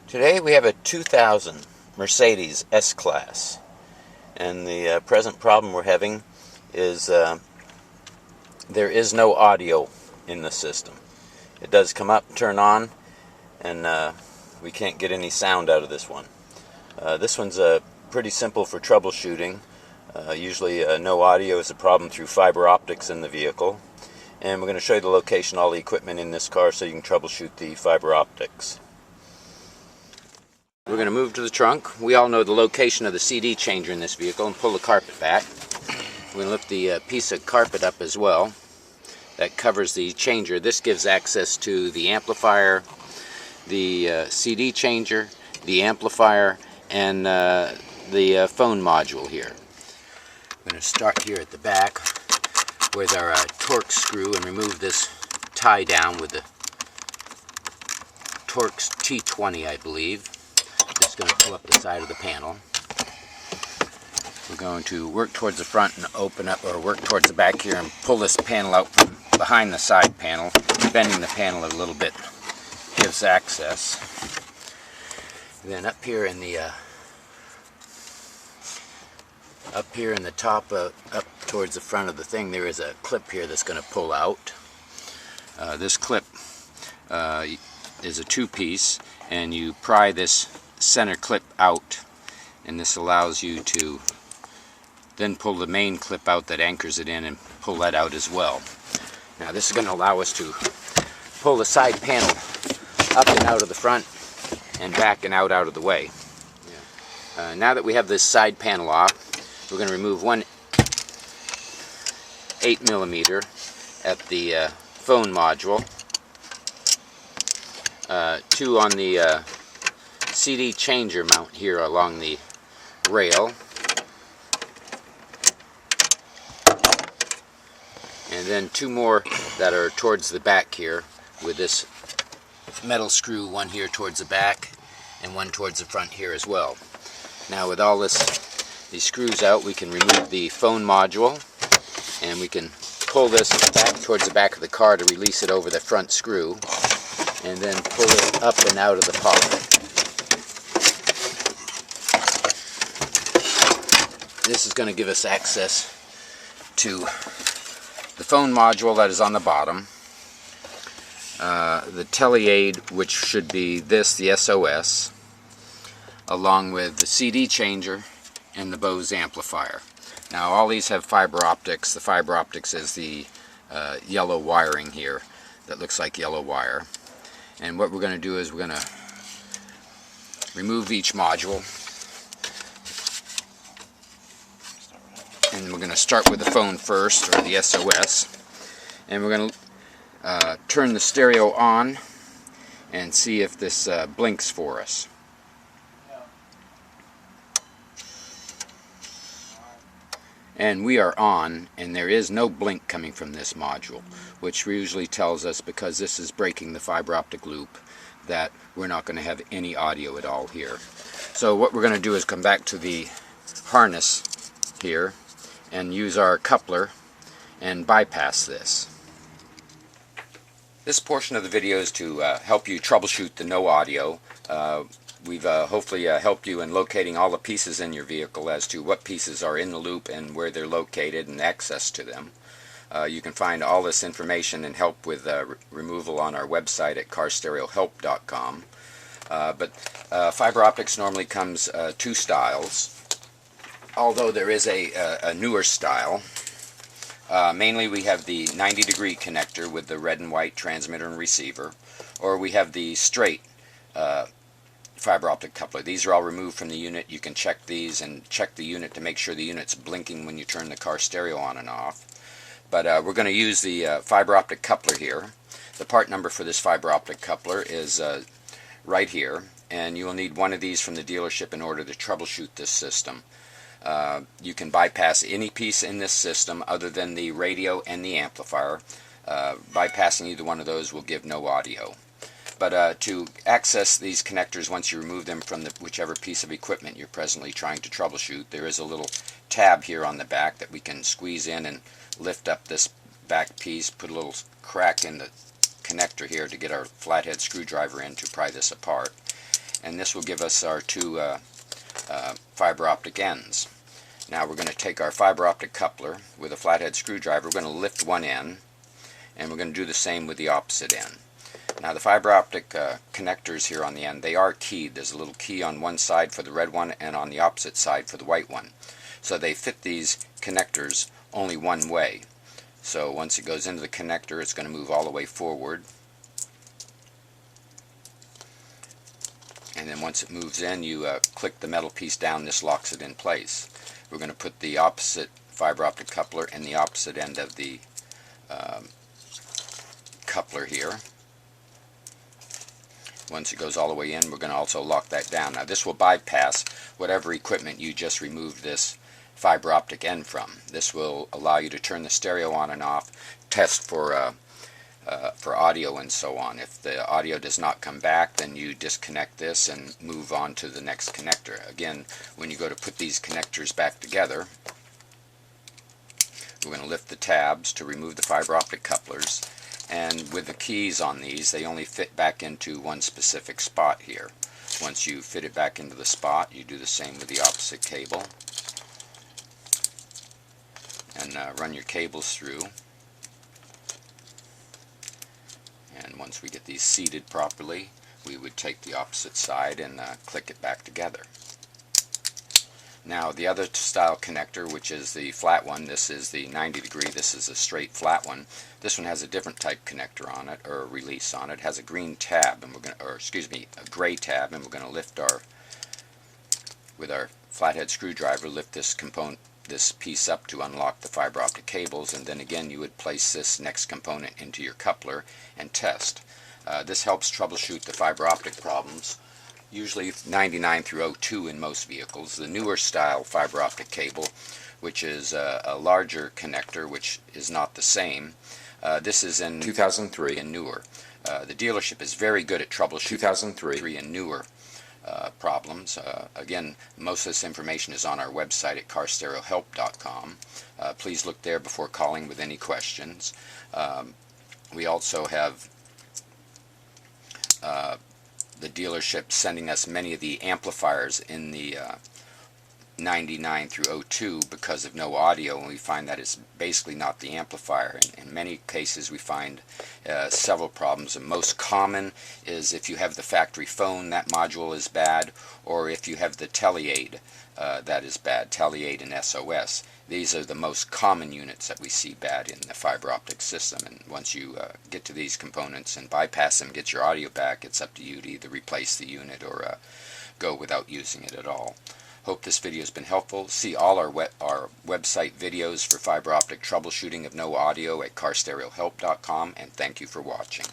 Today we have a 2000 Mercedes S-Class, and the present problem we're having is there is no audio in the system. It does come up, turn on, and we can't get any sound out of this one. This one's pretty simple for troubleshooting. Usually no audio is a problem through fiber optics in the vehicle, and we're going to show you the location of all the equipment in this car so you can troubleshoot the fiber optics. We're going to move to the trunk. We all know the location of the CD changer in this vehicle and pull the carpet back. We're going to lift the piece of carpet up as well that covers the changer. This gives access to the amplifier, the CD changer, the amplifier, and the phone module here. We're going to start here at the back with our Torx screw and remove this tie down with the Torx T20, I believe. Just going to pull up the side of the panel. We're going to work towards the front and open up, or work towards the back here and pull this panel out from behind the side panel. Bending the panel a little bit gives access. And then up here in the top, up towards the front of the thing, there is a clip here that's going to pull out. This clip is a two-piece, and you pry this center clip out, and this allows you to then pull the main clip out that anchors it in and pull that out as well. Now this is going to allow us to pull the side panel up and out of the front and back and out of the way. Now that we have this side panel off, we're going to remove one 8mm at the phone module, two on the CD changer mount here along the rail, and then two more that are towards the back here with this metal screw, one here towards the back and one towards the front here as well. Now with all these screws out, we can remove the phone module, and we can pull this back towards the back of the car to release it over the front screw, and then pull it up and out of the pocket. This is going to give us access to the phone module that is on the bottom, the tele-aid, which should be this, the SOS, along with the CD changer and the Bose amplifier. Now all these have fiber optics. The fiber optics is the yellow wiring here that looks like yellow wire. And what we're going to do is we're going to remove each module. And we're going to start with the phone first, or the SOS. And we're going to turn the stereo on and see if this blinks for us. And we are on, and there is no blink coming from this module, which usually tells us, because this is breaking the fiber optic loop, that we're not going to have any audio at all here. So what we're going to do is come back to the harness here and use our coupler and bypass this. This portion of the video is to help you troubleshoot the no audio. We've hopefully helped you in locating all the pieces in your vehicle as to what pieces are in the loop and where they're located and access to them. You can find all this information and help with removal on our website at carstereohelp.com. But fiber optics normally comes two styles, although there is a newer style. Mainly we have the 90-degree connector with the red and white transmitter and receiver, or we have the straight fiber optic coupler. These are all removed from the unit. You can check these and check the unit to make sure the unit's blinking when you turn the car stereo on and off. But we're going to use the fiber optic coupler here. The part number for this fiber optic coupler is right here, and you will need one of these from the dealership in order to troubleshoot this system. You can bypass any piece in this system other than the radio and the amplifier. Bypassing either one of those will give no audio. But to access these connectors, once you remove them from whichever piece of equipment you're presently trying to troubleshoot, there is a little tab here on the back that we can squeeze in and lift up this back piece, put a little crack in the connector here to get our flathead screwdriver in to pry this apart. and this will give us our two fiber optic ends. Now we're going to take our fiber optic coupler with a flathead screwdriver. We're going to lift one end, and we're going to do the same with the opposite end. Now the fiber optic connectors here on the end, they are keyed. There's a little key on one side for the red one and on the opposite side for the white one. So they fit these connectors only one way. So once it goes into the connector, it's going to move all the way forward. And then once it moves in, you click the metal piece down. This locks it in place. We're going to put the opposite fiber optic coupler in the opposite end of the coupler here. Once it goes all the way in, we're going to also lock that down. Now this will bypass whatever equipment you just removed this fiber optic end from. This will allow you to turn the stereo on and off, test for audio and so on. If the audio does not come back, then you disconnect this and move on to the next connector. Again, when you go to put these connectors back together, we're going to lift the tabs to remove the fiber optic couplers, and with the keys on these, they only fit back into one specific spot here. Once you fit it back into the spot, you do the same with the opposite cable, and run your cables through. And once we get these seated properly, we would take the opposite side and click it back together. Now the other style connector, which is the flat one, this is the 90 degree, this is a straight flat one. This one has a different type connector on it, or a release on it. It has a green tab, and we're going to, or excuse me, a gray tab, and we're going to lift with our flathead screwdriver, lift this component, this piece up to unlock the fiber optic cables, and then again you would place this next component into your coupler and test. This helps troubleshoot the fiber optic problems, usually 99 through 02 in most vehicles. The newer style fiber optic cable, which is a larger connector, which is not the same, this is in 2003 and newer. The dealership is very good at troubleshooting 2003 and newer problems. Again, most of this information is on our website at carstereohelp.com. Please look there before calling with any questions. We also have the dealership sending us many of the amplifiers in the 99 through 02 because of no audio, and we find that it's basically not the amplifier. In many cases we find several problems. The most common is if you have the factory phone, that module is bad, or if you have the Tele-Aid, that is bad, Tele-Aid and SOS. These are the most common units that we see bad in the fiber optic system, and once you get to these components and bypass them, get your audio back, it's up to you to either replace the unit or go without using it at all. Hope this video has been helpful. See all our website videos for fiber optic troubleshooting of no audio at carstereohelp.com, and thank you for watching.